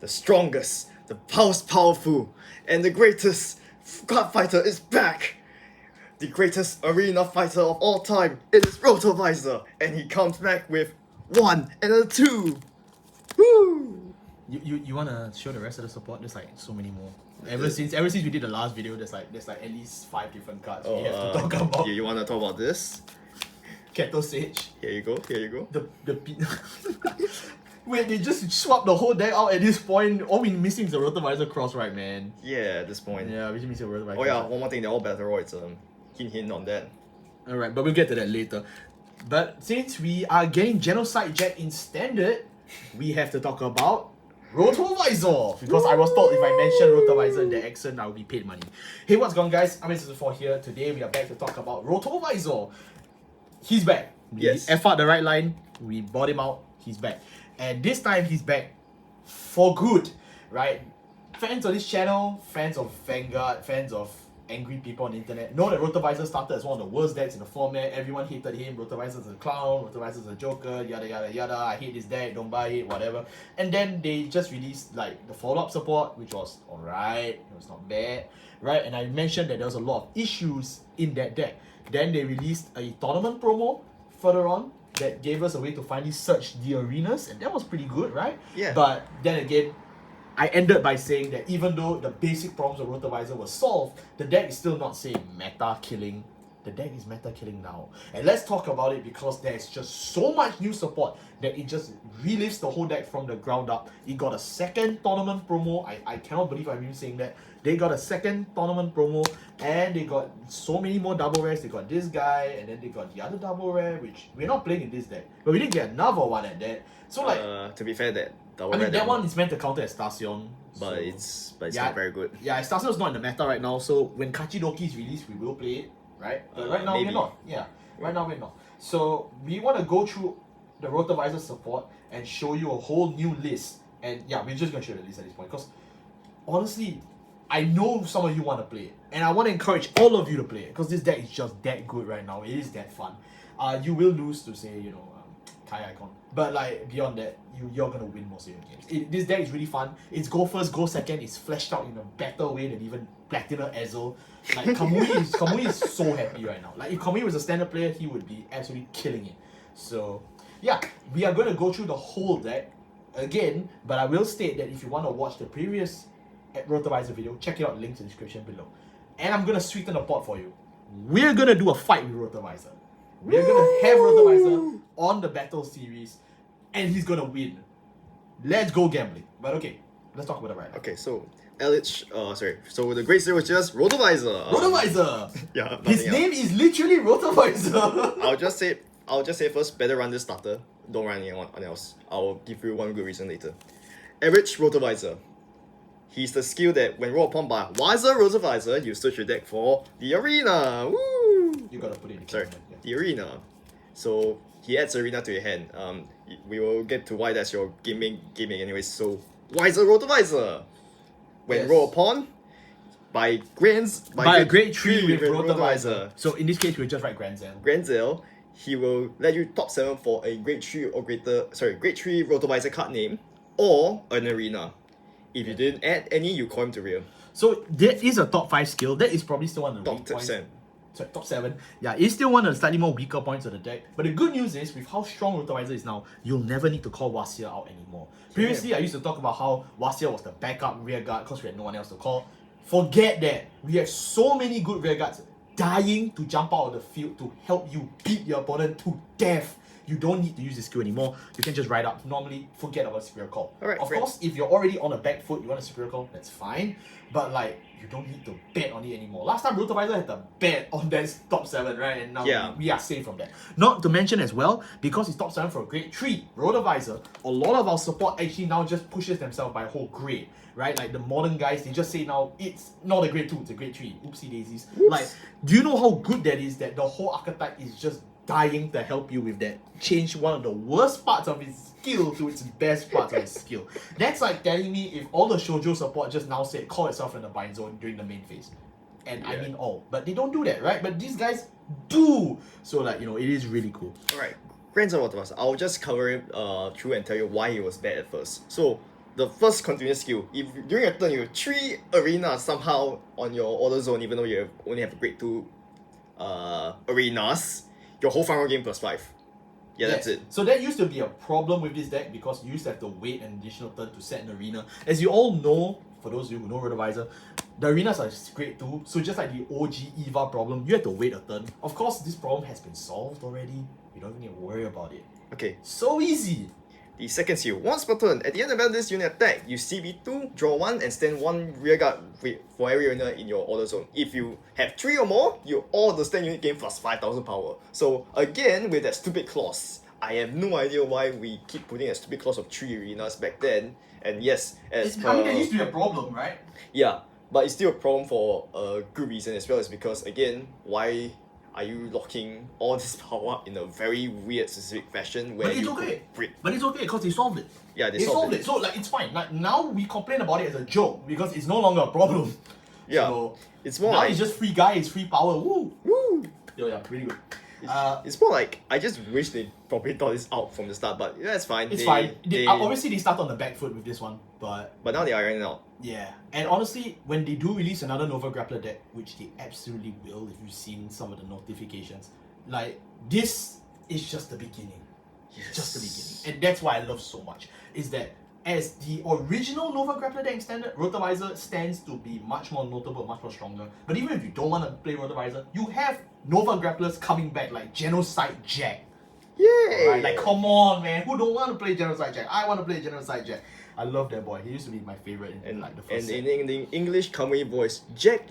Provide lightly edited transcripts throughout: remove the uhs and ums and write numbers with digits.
the strongest, the most powerful, and the greatest card fighter is back! The greatest arena fighter of all time, it is Rotovisor, and he comes back with 1 and a 2! Woo! You wanna show the rest of the support? There's like so many more. Ever since we did the last video, there's like at least 5 different cards we have to talk about. You wanna talk about this? Kettle Sage. Here you go. Wait, they just swapped the whole deck out at this point. All we're missing is the Rotovisor cross, right, man? Yeah, at this point. Yeah, we just missing the Rotovisor. Oh yeah, one more thing, they're all Battleroids. Hint on that. Alright, but we'll get to that later. But since we are getting Genocide Jet in standard, we have to talk about Rotovisor, because I was told if I mention Rotovisor in the accent, I will be paid money. Hey, what's going on, guys? I'm Season4 here. Today we are back to talk about Rotovisor. He's back. Yes. We F out the right line. We bought him out. He's back. And this time he's back for good, right? Fans of this channel, fans of Vanguard, fans of angry people on the internet know that Rotovisor started as one of the worst decks in the format. Everyone hated him. Rotovisor's a clown. Rotovisor's a joker. Yada yada yada. I hate this deck. Don't buy it. Whatever. And then they just released like the follow-up support, which was alright. It was not bad, right? And I mentioned that there was a lot of issues in that deck. Then they released a tournament promo further on that gave us a way to finally search the arenas, and that was pretty good, right? Yeah. But then again, I ended by saying that even though the basic problems of Rotovisor were solved, the deck is still not, say, meta killing. The deck is meta killing now. And let's talk about it, because there's just so much new support that it just relifts the whole deck from the ground up. It got a second tournament promo. I cannot believe I'm even saying that. They got a second tournament promo, and they got so many more double rares. They got this guy, and then they got the other double rare, which we're not playing in this deck. But we did get another one at that. So like, to be fair, that double I mean, rare that one is meant to counter Estacion. but so, it's yeah, not very good. Yeah, Estacion's not in the meta right now, so when Kachidoki is released, we will play it, right? But right now maybe. we're not. Yeah, right now we're not. So we want to go through the Rotovisor support and show you a whole new list. And yeah, we're just going to show the list at this point, because honestly, I know some of you want to play it, and I want to encourage all of you to play it, because this deck is just that good right now. It is that fun. You will lose to, say, you know, Kai Icon, but like beyond that, you're gonna win most of your games. This deck is really fun. It's go first, go second. It's fleshed out in a better way than even Platinum Ezel. Like Kamui is so happy right now. Like if Kamui was a standard player, he would be absolutely killing it. So yeah, we are gonna go through the whole deck again, but I will state that if you want to watch the previous Rotovisor video, check it out, links in the description below. And I'm gonna sweeten the pot for you. We're gonna do a fight with Rotovisor. We're gonna have Rotovisor on the battle series, and he's gonna win. Let's go gambling. But okay, let's talk about it right now. Okay, so so the great zero was just Rotovisor. Rotovisor! Yeah. His name is literally Rotovisor. I'll just say first, better run this starter. Don't run anyone else. I'll give you one good reason later. Average Rotovisor. He's the skill that when rolled upon by Wiser Rotovisor, you search your deck for the arena. Woo! You gotta put it in the Sorry, camera, yeah. the arena. So he adds arena to your hand. We will get to why that's your gaming anyways. So Wiser Rotovisor. When Yes. rolled upon by a great tree with Rotovisor. Rotovisor. So in this case, we'll just write Granzel. Granzel, he will let you top 7 for a grade 3 or greater, grade 3 Rotovisor card name or an arena. If you didn't add any, you call him to real. So there is a top 5 skill. That is probably still one of the Top weak points. 7. Sorry, top 7. Yeah, it's still one of the slightly more weaker points of the deck. But the good news is, with how strong Rotovisor is now, you'll never need to call Wasir out anymore. Previously, I used to talk about how Wasir was the backup rear guard because we had no one else to call. Forget that. We have so many good rear guards dying to jump out of the field to help you beat your opponent to death. You don't need to use this skill anymore. You can just ride up. Normally, forget about superior call. Alright, of course, if you're already on a back foot, you want a superior call, that's fine. But like, you don't need to bet on it anymore. Last time Rotovisor had to bet on that top 7, right? And now we are safe from that. Not to mention as well, because it's top 7 for a grade 3 Rotovisor, a lot of our support actually now just pushes themselves by a whole grade. Right, like the modern guys, they just say now it's not a grade 2, it's a grade 3. Oopsie daisies. Oops. Like, do you know how good that is? That the whole archetype is just dying to help you with that. Change one of the worst parts of his skill to its best parts of his skill. That's like telling me if all the shoujo support just now said call itself in the bind zone during the main phase. And I mean all. But they don't do that, right? But these guys do. So like, you know, it is really cool. Alright, Granzel Rotovisor. I'll just cover him through and tell you why he was bad at first. So the first continuous skill. If during a turn you have 3 arenas somehow on your order zone, even though you only have grade 2 arenas, your whole front row game +5. Yeah, that's it. So that used to be a problem with this deck because you used to have to wait an additional turn to set an arena. As you all know, for those of you who know Rotovisor, the arenas are grade 2, so just like the OG EVA problem, you have to wait a turn. Of course, this problem has been solved already. You don't even need to worry about it. Okay. So easy! The second skill. Once per turn, at the end of this unit attack, you CB2, draw 1, and stand 1 rearguard for every arena in your order zone. If you have 3 or more, you all the stand unit gain plus 5,000 power. So again, with that stupid clause, I have no idea why we keep putting a stupid clause of 3 arenas back then. And yes, as per... I mean, that used to be a problem, right? Yeah, but it's still a problem for a good reason as well. Is because, again, why are you locking all this power up in a very weird specific fashion where But it's you okay. break? But it's okay because they solved it. Yeah, they solved it. So like it's fine. Like now we complain about it as a joke because it's no longer a problem. Yeah, so, it's more now like... it's just free guys, free power. Woo! Woo! Yo, yeah, pretty good. It's more like, I just wish they probably thought this out from the start, but yeah, it's fine. It's fine. Obviously, they start on the back foot with this one, but now they are ironing out. yeah. And honestly, when they do release another Nova Grappler deck, which they absolutely will, if you've seen some of the notifications, like this is just the beginning. Yes. Just the beginning, and that's why I love so much. Is that as the original Nova Grappler deck extended, Rotovisor stands to be much more notable, much more stronger. But even if you don't want to play Rotovisor, you have Nova Grapplers coming back like Genocide Jack. Yay! Right? Like, come on, man. Who don't want to play Genocide Jack? I want to play Genocide Jack. I love that boy. He used to be my favorite in like the first set. in English comedy voice, Jack,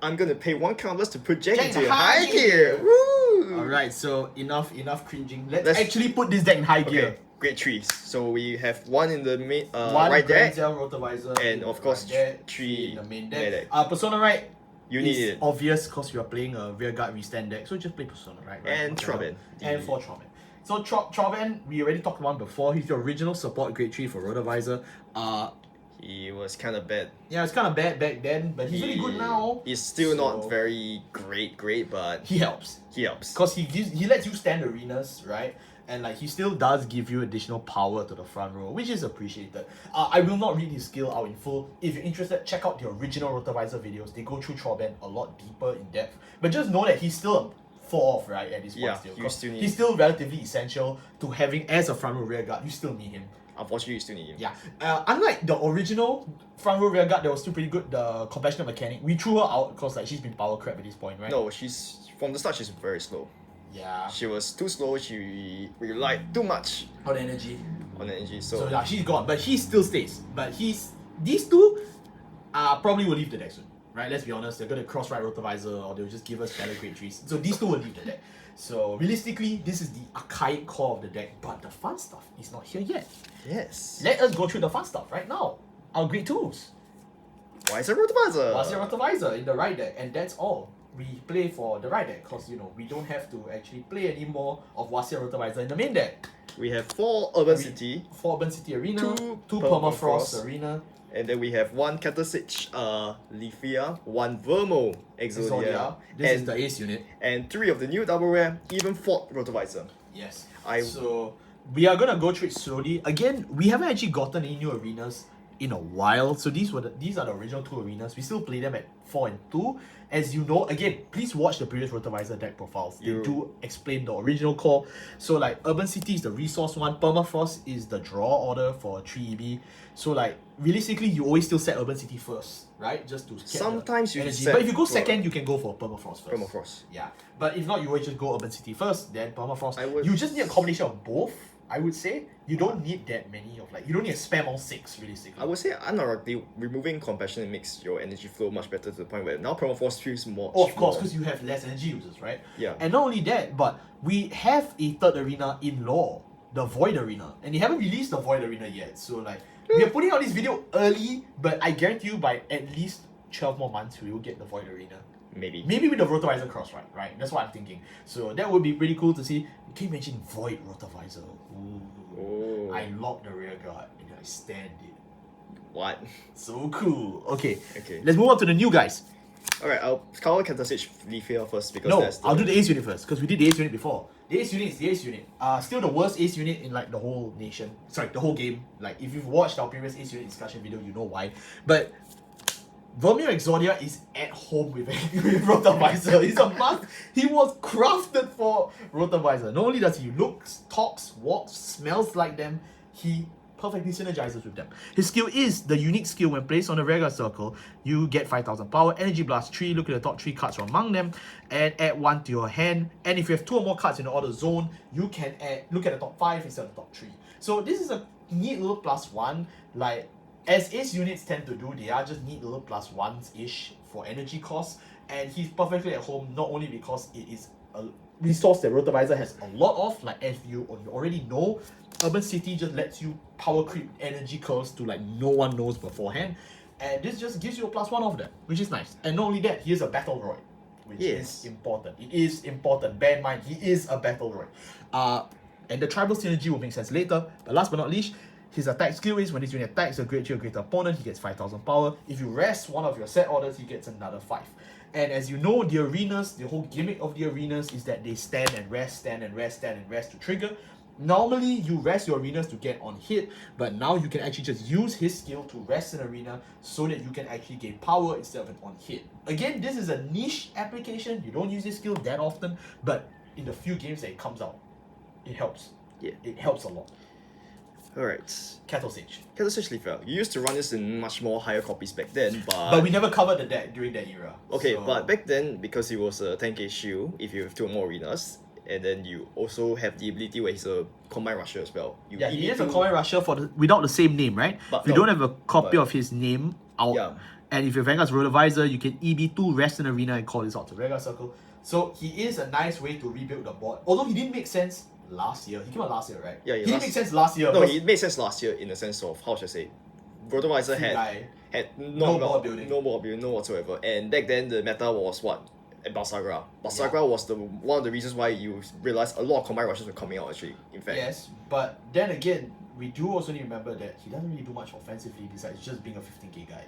I'm gonna pay 1 canvas to put Jack Jack into in high high gear. Woo! Alright, so enough cringing. Let's actually put this deck in high gear. Okay, grade 3s. So we have 1 in the main One right deck, Granzel Rotovisor, and of course right there, 3 in the main main deck. deck. Persona right. You need is it. obvious because you are playing a rearguard restand deck, so just play Persona right. And whatever. Trovan. And for Trovan. So Trovan, we already talked about him before. He's the original support grade 3 for Rotovisor. He was kind of bad. Yeah, it's kind of bad back then, but he's really good now. He's still not So- very great, but He helps. he helps. Because he lets you stand arenas, right? And like he still does give you additional power to the front row, which is appreciated. I will not read his skill out in full. If you're interested, check out the original Rotovisor videos. They go through Trovan a lot deeper in depth. But just know that he's still a 4-off, right, at this point Yeah, still. you 'Cause still need- he's still relatively essential to having as a front row rear guard. You still need him. Unfortunately, you still need him. Yeah. Unlike the original front row rear guard that was still pretty good, the compassionate mechanic, we threw her out because like she's been power crap at this point, right? No, from the start she's very slow. Yeah. She was too slow. She relied too much On energy. on energy. So So yeah, she's gone, but he still stays. But these two probably will leave the deck soon, right? Let's be honest, they're gonna cross-ride Rotovisor or they'll just give us better grade 3s. So these two will leave the deck. So realistically, this is the archaic core of the deck, but the fun stuff is not here yet. yes. Let us go through the fun stuff right now. Our grade 2s. Why is it Rotovisor? What's your Rotovisor in the right deck, and that's all. We play for the right deck because we don't have to actually play any more of Wasia Rotovisor in the main deck. We have 4 Urban City, 4 Urban City Arena, 2 2 Permafrost Permafrost Arena, and then we have 1 Catasich Lithia, 1 Vermo Exodia, Exodia. This is and, the ace unit. and 3 of the new double rare, even 4th Rotovisor. Yes. I- So we are gonna go through it slowly. Again, we haven't actually gotten any new arenas in a while. So these are the original 2 arenas. We still play them at 4 and 2. As you know, again, please watch the previous Rotovisor deck profiles. They do explain the original core. So like Urban City is the resource one, Permafrost is the draw order for 3EB. So like realistically, you always still set Urban City first, right? Just to get the Sometimes you energy. set But if you go for- second, you can go for Permafrost first. Permafrost. Yeah, but if not, you always just go Urban City first, then Permafrost. I would- You just need a combination of both, I would say. You don't need that many of you don't need to spam all 6 realistically. I would say unironically, removing compassion makes your energy flow much better to the point where now Permafrost feels more. Oh, of course, because you have less energy users, right? Yeah. And not only that, but we have a 3rd arena in law, the Void Arena, and they haven't released the Void Arena yet. So like, we are putting out this video early, but I guarantee you by at least 12 more months we will get the Void Arena. Maybe. Maybe with the Rotovisor cross, right? That's what I'm thinking. So that would be pretty cool to see. Can you imagine Void Rotovisor? Ooh. Oh. I lock the rear guard and I stand it. What? So cool. Okay. Okay. Let's move on to the new guys. Alright, I'll cover Counter Siege Lethal first because No, that's the... I'll do the Ace unit first because we did the Ace unit before. The Ace unit is the Ace unit. Still the worst Ace unit in like the whole nation. Sorry, the whole game. Like if you've watched our previous Ace unit discussion video, you know why. But Vermeer Exodia is at home with Rotovisor. He's a must. He was crafted for Rotovisor. Not only does he looks, talks, walks, smells like them, he perfectly synergizes with them. His skill is the unique skill when placed on a regular circle. You get 5,000 power, energy blast 3, look at the top 3 cards from among them, and add 1 to your hand. And if you have 2 or more cards in the order zone, you can look at the top 5 instead of the top 3. So this is a neat little +1. Like, as Ace units tend to do, they are just neat little +1s-ish for energy costs. And he's perfectly at home, not only because it is a resource that Rotovisor has a lot of, like as you already know, Urban City just lets you power creep energy curves to like no one knows beforehand, and this just gives you a +1 of that, which is nice. And not only that, he is a battle droid, which is important. It is important. Bear in mind, he is a battle droid. And the tribal synergy will make sense later. But last but not least, his attack skill is when this unit attacks a greater opponent, he gets 5,000 power. If you rest one of your set orders, he gets another 5. And as you know, the arenas, the whole gimmick of the arenas is that they stand and rest, stand and rest, stand and rest to trigger. Normally, you rest your arenas to get on hit, but now you can actually just use his skill to rest an arena so that you can actually gain power instead of an on hit. Again, this is a niche application. You don't use this skill that often, but in the few games that it comes out, it helps. Yeah. It helps a lot. Alright. Cattle Sage. Cattle Siege Lethal. You used to run this in much more higher copies back then, But we never covered the deck during that era. Okay, so... but back then, because it was a 10k shield, if you have 2 more arenas, and then you also have the ability where he's a combine rusher as well. You yeah, he is a combine rusher without the same name, right? But you no, don't have a copy of his name out. Yeah. And if you're Vanguard's Rotovisor, you can EB2, rest an arena, and call this out to regular circle. So he is a nice way to rebuild the board. Although he didn't make sense last year. He came out last year, right? Yeah, he didn't make sense last year. No, it made sense last year in the sense of, how should I say, Rotovisor had no board building, no whatsoever. And back then, the meta was what? Basagra. Basagra was one of the reasons why you realized a lot of combine rushes were coming out actually, in fact. Yes, but then again, we do also need to remember that he doesn't really do much offensively besides just being a 15k guy.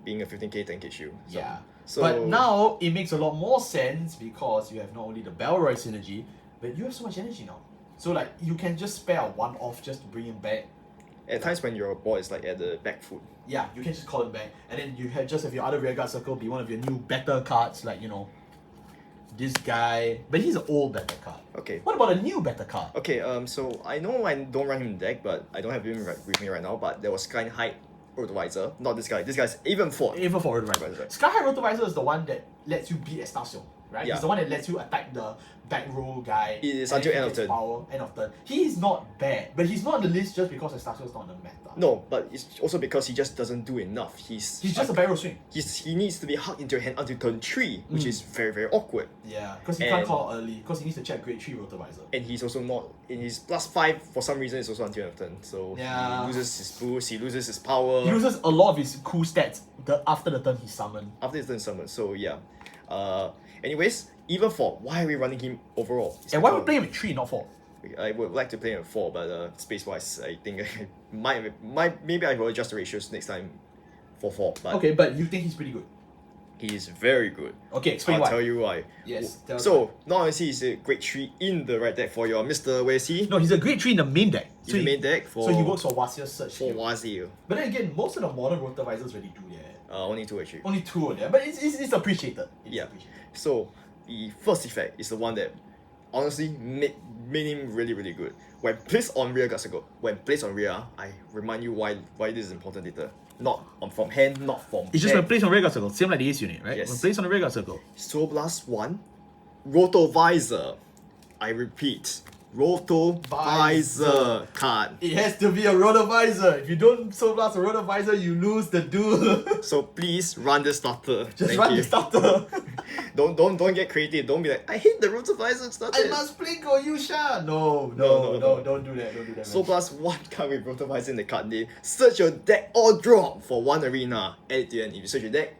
Being a 15k 10k shield. So, yeah. So, but now it makes a lot more sense because you have not only the Balroy synergy, but you have so much energy now. So like you can just spare a 1-off just to bring him back. At times when your board is like at the back foot. Yeah, you can just call him back, and then you just have your other rearguard circle be one of your new better cards, like this guy, but he's an old better card. Okay. What about a new better card? Okay, so I know I don't run him in deck, but I don't have him with me right now, but there was Skyhide Rotovisor. Not this guy. This guy's even for Rotovisor. Skyhide Rotovisor is the one that lets you beat Estacio, right? Yeah. He's the one that lets you attack the back row guy. It is until end of turn. End of turn. He is not bad, but he's not on the list just because Estacio is not on the meta. No, but it's also because he just doesn't do enough. He's just a barrel swing. He needs to be hugged into your hand until turn 3, which is very, very awkward. Yeah, because he can't call early, because he needs to check grade 3 Rotovisor. And he's also not, in his +5, for some reason, it's also until end of turn. So yeah. He loses his boost, he loses his power. He loses a lot of his cool stats after the turn he summoned. After his turn summon, so yeah. Anyways, even 4, why are we running him overall? And why are we playing him at 3, not 4? I would like to play him at 4, but space-wise, I think maybe I will adjust the ratios next time for 4. But okay, but you think he's pretty good? He is very good. Okay, explain I'll why. tell you why. Yes. So, not only he's a grade 3 in the right deck for your Mr. Where is he? No, he's a grade 3 in the main deck. In the main deck for... So he works for Wazir's search. For Wazir. But then again, most of the modern Rotovisors already do that. Only 2 actually. Only 2 of them, but it's appreciated. So, the first effect is the one that honestly made him really, really good. When placed on rear guard circle, I remind you why this is important later. Not from hand, not from it's just when placed on rear guard circle, same like the Ace unit, right? Yes. When placed on the rear guard circle. Soul Blast 1, Rotovisor. I repeat, Rotovisor card. It has to be a Rotovisor. If you don't Soul Blast a Rotovisor, you lose the duel. So please run the starter. Just run the starter. Don't get creative. Don't be like, I hate the Rotovisor starter. I must play Goyusha. No, don't do that. So plus 1 card with Rotovisor in the card name. Search your deck or drop for 1 arena. Add it to your end. If you search your deck,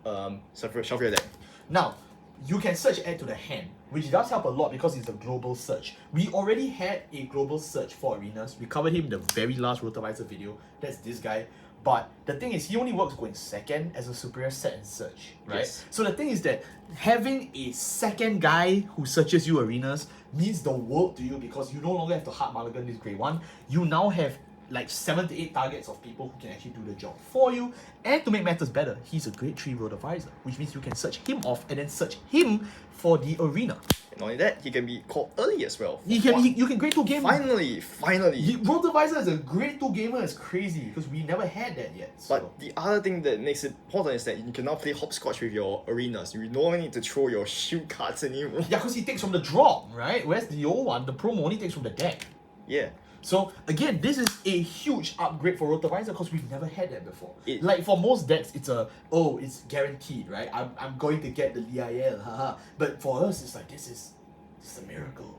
shuffle your deck. Now, you can search add to the hand, which does help a lot because it's a global search. We already had a global search for arenas. We covered him in the very last Rotovisor video. That's this guy. But the thing is, he only works going second as a superior set and search, right? Yes. So the thing is that having a second guy who searches you arenas means the world to you, because you no longer have to hard mulligan this grade 1. You now have like 7 to 8 targets of people who can actually do the job for you. And to make matters better, he's a grade 3 Rotovisor, which means you can search him off and then search him for the arena. And not only that, he can be called early as well. You can grade 2 game. Finally! Rotovisor as a grade 2 gamer is crazy, because we never had that yet. So. But the other thing that makes it important is that you can now play hopscotch with your arenas. You no longer need to throw your shield cards anymore. Yeah, because he takes from the drop, right? Whereas the old one, the promo only takes from the deck. Yeah. So again, this is a huge upgrade for Rotovisor, because we've never had that before. It- Like for most decks, it's guaranteed, right? I'm going to get the Lil, haha. But for us, it's like it's a miracle.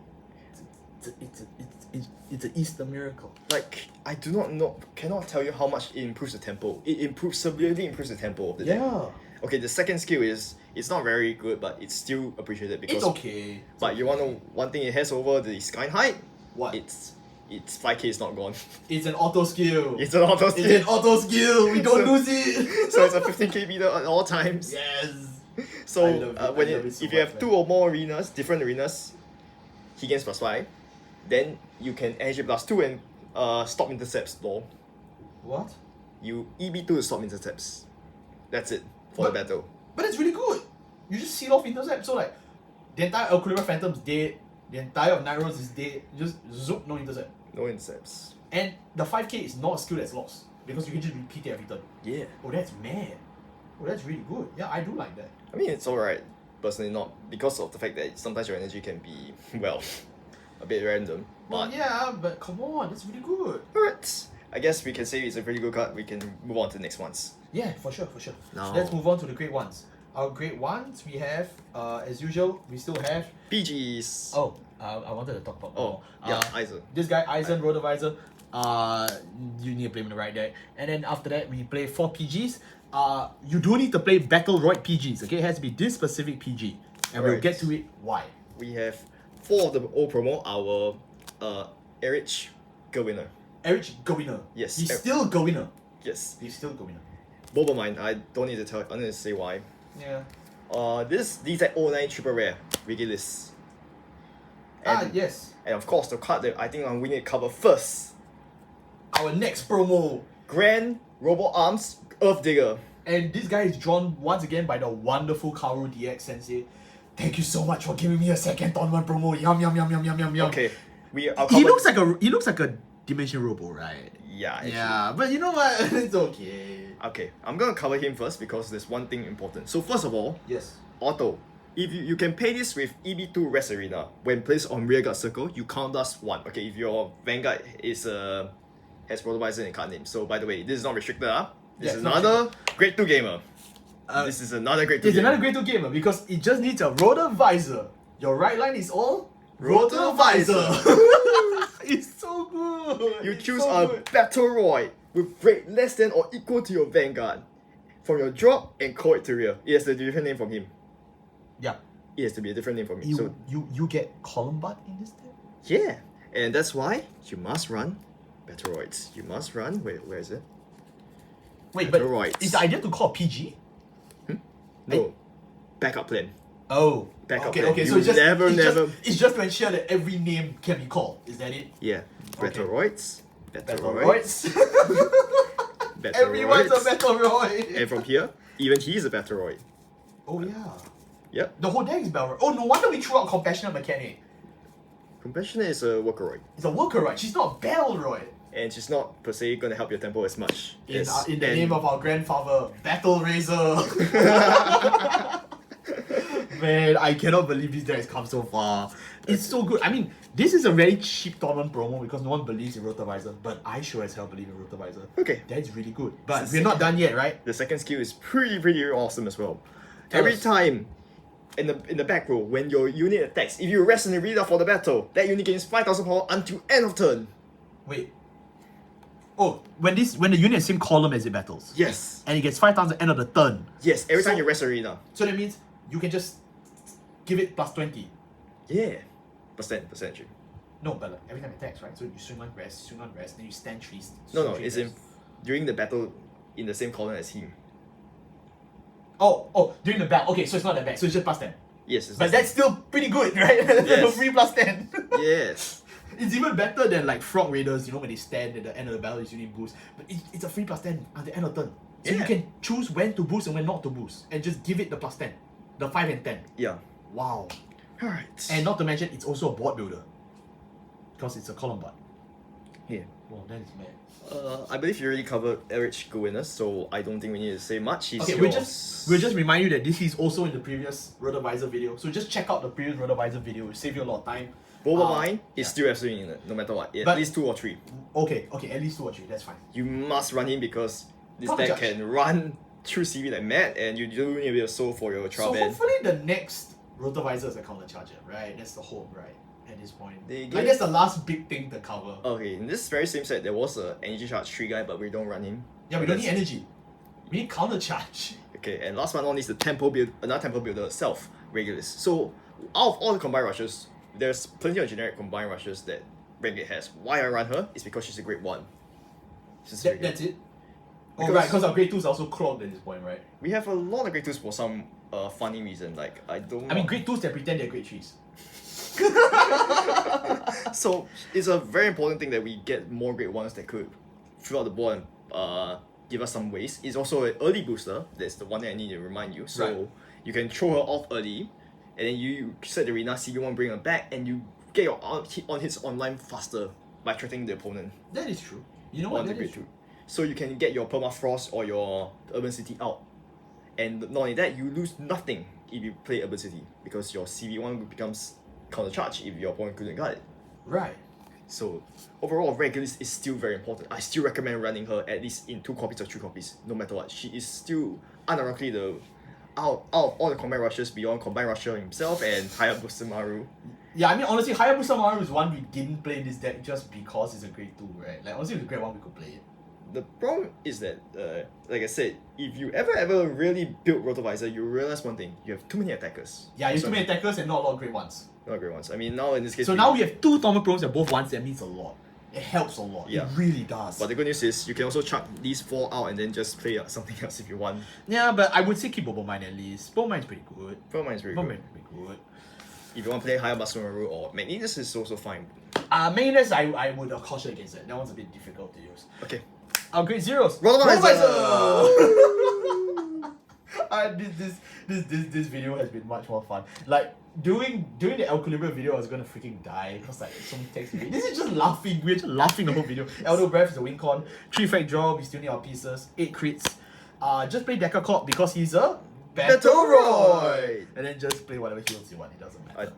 It's an Easter miracle. Like, I do not know, cannot tell you how much it improves the tempo. It severely improves the tempo of the deck. Yeah, Okay, the second skill is, it's not very good, but it's still appreciated because... it's okay. But you wanna know one thing it has over the Sky Height? What? It's 5k is not gone. It's an auto skill. It's an auto It's skill. an auto skill. We don't So- lose it. So it's a 15k meter at all times. Yes. So I love it. when I love it so if you much, have man. 2 or more arenas, different arenas, he gains +5. Then you can energy +2 and stop intercepts. Lol. What? You EB2 to stop intercepts. That's it for the battle. But it's really good. You just seal off intercept. So like, the entire Alcura Phantom's dead. The entire of Night Rose is dead. Just zoop, no intercept. No intercepts. And the 5k is not a skill that's lost, because you can just repeat it every turn. Yeah. Oh, that's mad. Oh, that's really good. Yeah, I do like that. I mean, it's alright. Personally, not because of the fact that sometimes your energy can be, well, a bit random. Well, But yeah, but come on, that's really good. alright. I guess we can say it's a pretty good card. We can move on to the next ones. Yeah, for sure, for sure. Now- Let's move on to the grade 1s. Our grade 1s, we have, as usual, we still have... PGs. Oh, I wanted to talk about... Oh, yeah, Eisen. This guy, Eisen Rotovisor, you need to play him in the right deck. And then after that, we play 4 PGs. You do need to play BattleZZ PGs, okay? It has to be this specific PG. And we'll Right. get to it why. We have 4 of the old promo. Our Erich Go-winner. Erich Go-winner. Yes, He's Er- still Go-winner. Yes. He's still Go-winner. Both of mine. I don't need to tell. I don't need to say why. Yeah. These are 09 triple rare Regillus. And, Yes. and of course the card that I think we need to cover first. Our next promo. Grand Robo Arms Earth Digger. And this guy is drawn once again by the wonderful Kaoru DX Sensei. Thank you so much for giving me a second tournament promo. Yum yum yum yum yum yum yum. Okay, I'll He cover- looks like a Dimension Robo, right? Yeah. Actually. Yeah, but you know what? It's okay. Okay, I'm gonna cover him first because there's one thing important. So first of all, Yes. auto. If you can pay this with EB2 Rest Arena, when placed on rearguard circle, you count +1. Okay, if your Vanguard is has Rotovisor in the card name. So by the way, this is not restricted. This Yeah, is it's not another grade 2 gamer. This is another grade 2 It's gamer. another grade 2 gamer because it just needs a Rotovisor. Your right line is all Rotovisor. It's so good. You It's choose so a good. Battleroid with grade less than or equal to your Vanguard from your drop and call it to rear. It has a different name from him. Yeah. It has to be a different name from him. You So you get column butt in this deck? yeah, and that's why you must run Battleroids. You must run. Wait, where is it? Wait, but Battleroids. is the idea to call PG? No, backup plan. Oh. Backup okay, plan. okay, so You it's just never. it's just to ensure that every name can be called. Is that it? Yeah, Okay. Battleroids. Battleroids. Battleroids. Everyone's a Battleroid. And from here, even he's a Battleroid. Oh yeah. Yep. The whole deck is Battleroid. Oh, no wonder we threw out Compassionate Mechanic. Compassionate is a Workeroid. It's a worker, right? She's not Battleroid. And she's not per se gonna help your tempo as much. In the name of our grandfather, Battle Razor. Man, I cannot believe this deck has come so far. It's so good. I mean, this is a very cheap tournament promo because no one believes in Rotovisor, but I sure as hell believe in Rotovisor. Okay. That's really good. But It's we're the not done yet, right? The second skill is pretty awesome as well. Tell Every us. time in the back row, when your unit attacks, if you rest in the reader for the battle, that unit gains 5,000 power until end of turn. Wait. Oh, when the unit is same column as it battles. Yes. And it gets 5,000 end of the turn. Yes, every So- time you rest arena. So that means you can just give it plus 20. Yeah. Percentage. No, but like every time it attacks, right? So you swing on rest, then you stand trees. No, it's in during the battle in the same column as him. Oh, during the battle. Okay, so it's not that bad. So it's just +10. Yes, it's But that's still pretty good, right? That's a Yes. free +10. yes. It's even better than like Frog Raiders, you know, when they stand at the end of the battle, it's unique boost. But it's a free +10 at the end of turn. So you Yeah. can choose when to boost and when not to boost. And just give it the +10. The 5 and 10. Yeah. Wow. Alright. And not to mention, it's also a board builder. Because it's a column board. here. Wow, that is mad. I believe you already covered average go winners, so I don't think we need to say much. He's Okay, we'll just remind you that this is also in the previous Rotovisor video. So just check out the previous Rotovisor video. It'll save you a lot of time. Boba mine is yeah. still absolutely in it, no matter what. At But- least 2 or 3. Okay, at least 2 or 3, that's fine. You must run him because this Can't deck judge. can run through CV like mad, and you do need a bit of soul for your trial So band. hopefully the next Rotovisor is a counter charger, right? That's the hope, right? At this point. They Like gave- that's the last big thing to cover. Okay, in this very same set, there was a energy charge 3 guy, but we don't run him. Yeah, we don't need That's- energy. We need counter charge. Okay, and last but not least, the tempo build, another tempo builder, self Regulus. So out of all the combined rushes, there's plenty of generic combined rushes that Renegade has. Why I run her is because she's a grade 1. She's very good. That's it. Oh Because- right, because our grade 2 is also clogged at this point, right? We have a lot of grade 2s for some funny reason. Like I don't. I mean, grade 2s that pretend they're grade 3s. So it's a very important thing that we get more grade 1s that could fill out the board and give us some waste. It's also an early booster. That's the one that I need to remind you. So Right. you can throw her off early, and then you set the arena, CV1, bring her back, and you get your on hits online faster by threatening the opponent That is true. You know on what? the That grade is 2. true. So you can get your Permafrost or your Urban City out. And not only that, you lose nothing if you play Urban City, because your CV1 becomes counter charge if your opponent couldn't guard it. Right. So overall, Regulus is still very important. I still recommend running her at least in 2 copies or 3 copies, no matter what. She is still unironically the out of all the combined rushes beyond combined rusher himself and Hayabusa Maru. Yeah, I mean honestly, Hayabusa Maru is one we didn't play in this deck just because it's a grade 2, right? Like honestly, if it's grade 1, we could play it. The problem is that, like I said, if you ever really build Rotovisor, you realize one thing: you have too many attackers. Yeah, you have So- too many attackers and not a lot of grade 1s. Not great ones. I mean, now in this case, So now we have 2 Tournament Pros and both 1s, that means a lot. It helps a lot. Yeah. It really does. But the good news is you can also chuck these 4 out and then just play something else if you want. Yeah, but I would say keep Bobo Mine at least. Bobo Mine's pretty good. For mine is very Bobo good. Mine's pretty good. If you want to play Hayabusa Maru or Magnetus is also fine. Mainness, I would caution against that. That one's a bit difficult to use. Okay. Our grade 0s. Rotovisor! This video has been much more fun. Like doing the Equilibrium video, I was gonna freaking die because like so many text. This is just laughing. We're just laughing the whole video. Elder Breath is a win con. 3 effect draw. We still need our pieces. 8 crits. Just play Decker Corp because he's a Battleroid! and then just play whatever heals you want. It doesn't matter.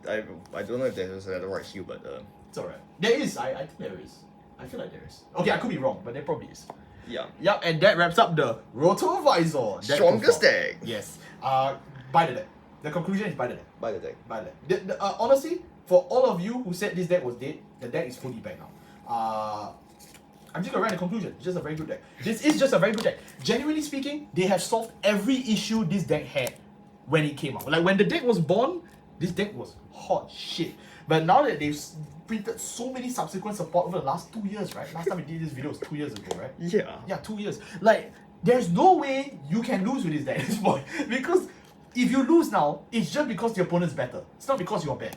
I don't know if there's a right heal, but It's alright. There is. I think there is. I feel like there is. Okay, I could be wrong, but there probably is. yeah. Yep, and that wraps up the Rotovisor. deck Strongest profile. deck! Yes. Buy the deck. The conclusion is buy the deck. By the deck. Buy the deck. Honestly, for all of you who said this deck was dead, the deck is fully back now. I'm just gonna write a conclusion. It's just a very good deck. This is just a very good deck. Genuinely speaking, they have solved every issue this deck had when it came out. Like when the deck was born, this deck was hot shit. But now that they've printed so many subsequent support over the last 2 years, right? Last time we did this video was 2 years ago, right? Yeah. Yeah, 2 years. Like, there's no way you can lose with this deck at this point. Because if you lose now, it's just because the opponent's better. It's not because you're bad.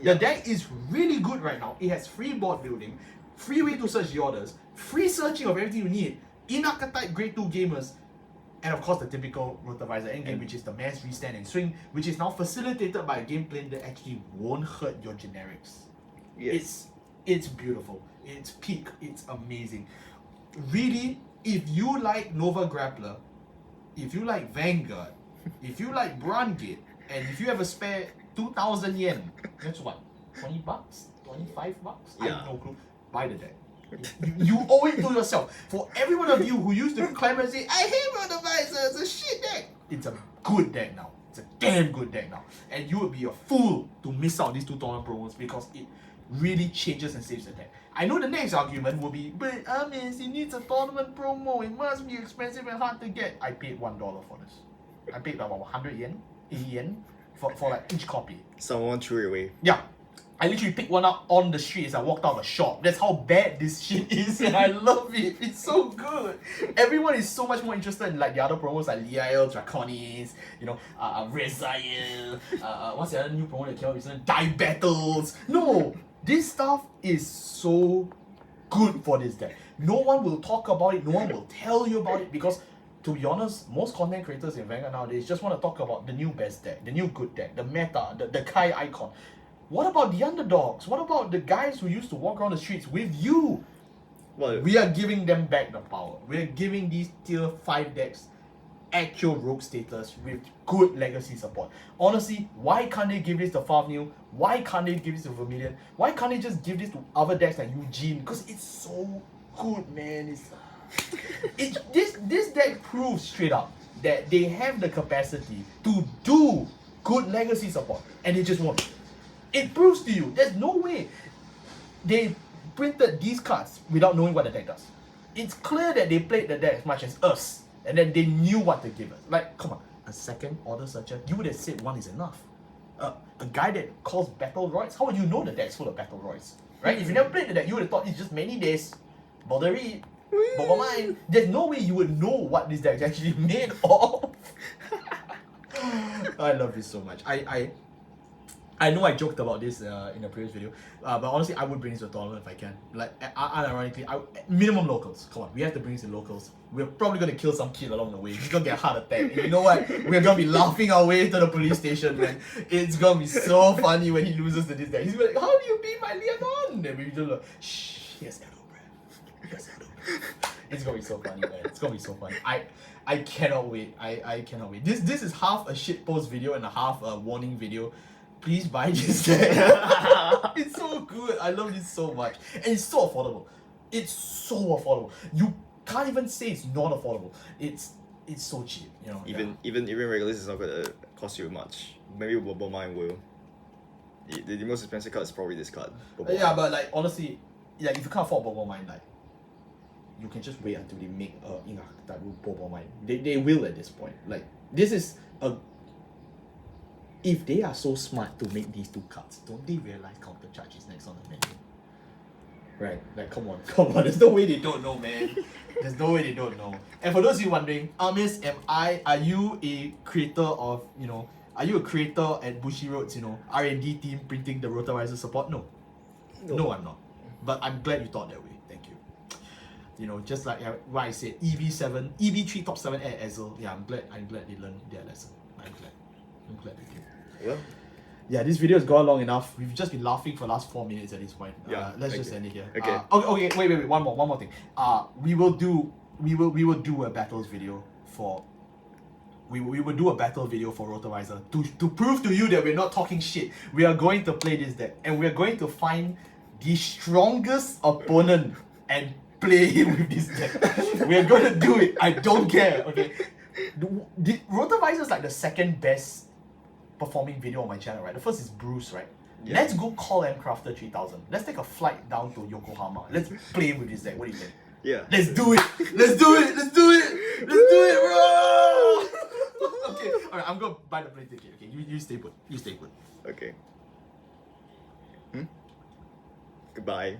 Yeah. The deck is really good right now. It has free board building, free way to search the orders, free searching of everything you need, in archetype grade 2 gamers, and of course the typical Rotovisor endgame, which is the mass restand and swing, which is now facilitated by a game plan that actually won't hurt your generics. Yes. It's beautiful. It's peak. It's amazing. Really, if you like Nova Grappler, if you like Vanguard, if you like Brandgate, and if you have a spare 2,000 yen, that's what? 20 bucks? 25 bucks? I Yeah. have no clue. Buy the deck. You owe it to yourself. For every one of you who used to clamor and say, I hate Rotovisor, it's a shit deck. It's a good deck now. It's a damn good deck now. And you would be a fool to miss out these 2 tournament promos because it really changes and saves the deck. I know the next argument will be, but Amis, it needs a tournament promo. It must be expensive and hard to get. I paid $1 for this. I paid about 100 yen, 80 yen for like each copy. Someone threw it away. Yeah, I literally picked one up on the street as I walked out of the shop. That's how bad this shit is, and I love it. It's so good. Everyone is so much more interested in like the other promos like Liel, Draconis, you know, Rezael, what's the other new promo that came out recently? Die Battles. No, this stuff is so good for this deck. No one will talk about it, no one will tell you about it because to be honest, most content creators in Vanguard nowadays just want to talk about the new best deck, the new good deck, the meta, the Kai icon. What about the underdogs? What about the guys who used to walk around the streets with you? Well, We are giving them back the power. We are giving these tier 5 decks actual rogue status with good legacy support. Honestly, why can't they give this to Favnil? Why can't they give this to Vermilion? Why can't they just give this to other decks like Eugene? Because it's so good, man. This deck proves straight up that they have the capacity to do good legacy support, and they just won't. It proves to you there's no way they printed these cards without knowing what the deck does. It's clear that they played the deck as much as us, and then they knew what to give us. Like, come on, a second order searcher, you would have said one is enough. A guy that calls Battle Royals, how would you know the deck's full of Battle Royals? Right? If you never played the deck, you would have thought it's just many days. Bother Boba Mine. There's no way you would know what this deck is actually made of. I love this so much. I know I joked about this in a previous video, but honestly, I would bring this to a tournament if I can. Like, unironically, minimum locals. Come on, we have to bring this in locals. We're probably gonna kill some kid along the way. He's gonna get a heart attack. And you know what? We're gonna be laughing our way to the police station, man. It's gonna be so funny when he loses to this guy. He's gonna be like, "How do you beat my Leonon?" And we just like, "Shh, he has Edo breath. He has Edo breath." It's gonna be so funny, man. It's gonna be so funny. I cannot wait. I cannot wait. This is half a shitpost video and a half a warning video. Please buy this deck. It's so good. I love this so much. And it's so affordable. It's so affordable. You can't even say it's not affordable. It's so cheap, you know. Even regulars is not gonna cost you much. Maybe Bobo Mine will. The most expensive card is probably this card. Yeah, but like honestly, like if you can't afford Bobo Mine, like you can just wait until they make that Bobo Mine. They will at this point. Like this is a. If they are so smart to make these two cards, don't they realize counter charge is next on the menu? Right, like come on. There's no way they don't know, man. There's no way they don't know. And for those of you wondering, Amis, are you a creator of, are you a creator at Bushi Road's, R&D team printing the Rotovisor support? No, I'm not. But I'm glad you thought that way. Thank you. Just like what I said, EV3 top 7 at Ezel. Yeah, I'm glad they learned their lesson. I'm glad they did. Yeah, this video has gone long enough. We've just been laughing for the last 4 minutes at this point. Let's just end it here. Okay. Okay. Wait. One more thing. We will do a battles video for. We will do a battle video for Rotovisor to prove to you that we're not talking shit. We are going to play this deck and we're going to find the strongest opponent and play him with this deck. We're gonna do it. I don't care. Okay. Rotovisor is like the second best performing video on my channel, right? The first is Bruce, right? Yeah. Let's go call M Crafter 3000. Let's take a flight down to Yokohama. Let's play with this deck. What do you think? Yeah. Let's do it, bro! Okay, alright, I'm gonna buy the plane ticket. Okay, you stay put. Okay. Goodbye.